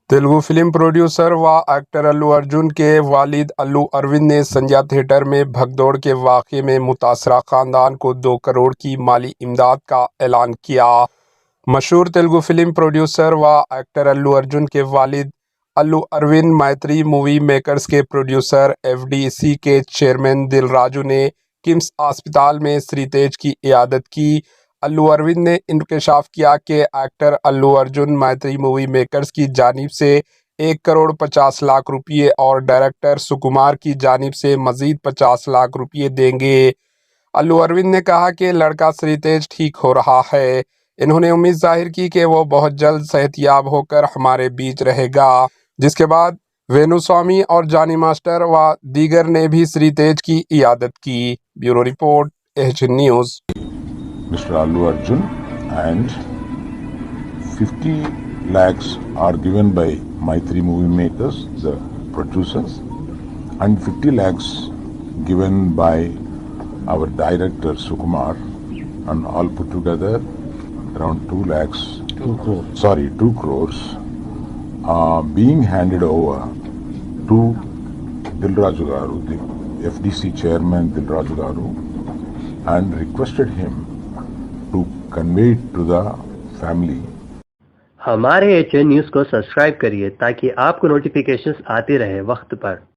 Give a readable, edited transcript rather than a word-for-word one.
Telugu film producer व actor Allu Arjun के वालिद अल्लू अरविंद ने संजय थिएटर में भगदौड़ के वाक़े में मुतासरा खानदान को 2 करोड़ की माली इमदाद का ऐलान किया। मशहूर तेलुगु फिल्म प्रोड्यूसर व एक्टर अल्लू अर्जुन के वालिद अल्लू अरविंद मैत्री मूवी मेकर्स के प्रोड्यूसर एफडीसी के चेयरमैन दिलराजू ने किम्स अस्पताल में श्रीतेज की इयादत की। अल्लू अरविंद ने इंकशाफ किया कि एक्टर अल्लू अर्जुन मैत्री मूवी मेकर्स की जानिब से 1,50,00,000 रुपये और डायरेक्टर सुकुमार की जानिब से मजीद 50 लाख रुपये देंगे। अल्लू अरविंद ने कहा कि लड़का श्रीतेज ठीक हो रहा है। इन्होंने उम्मीद जाहिर की कि वो बहुत जल्द सेहतयाब होकर हमारे बीच रहेगा। जिसके बाद वेणुस्वामी और जानी मास्टर व दीगर ने भी श्रीतेज की इयादत की। Bureau report, H news. Mr. Allu Arjun, and 50 lakhs are given by Maitri Movie Makers, the producers, and 50 lakhs given by our director Sukumar, and all put together around 2 lakhs. 2 crores. Sorry, 2 crores being handed over to Dilraju Garu, the FDC chairman Dilraju Garu, and requested him to convey it to the family. हमारे H news को subscribe करिए ताकि आपको notifications आते रहे वक्त पर।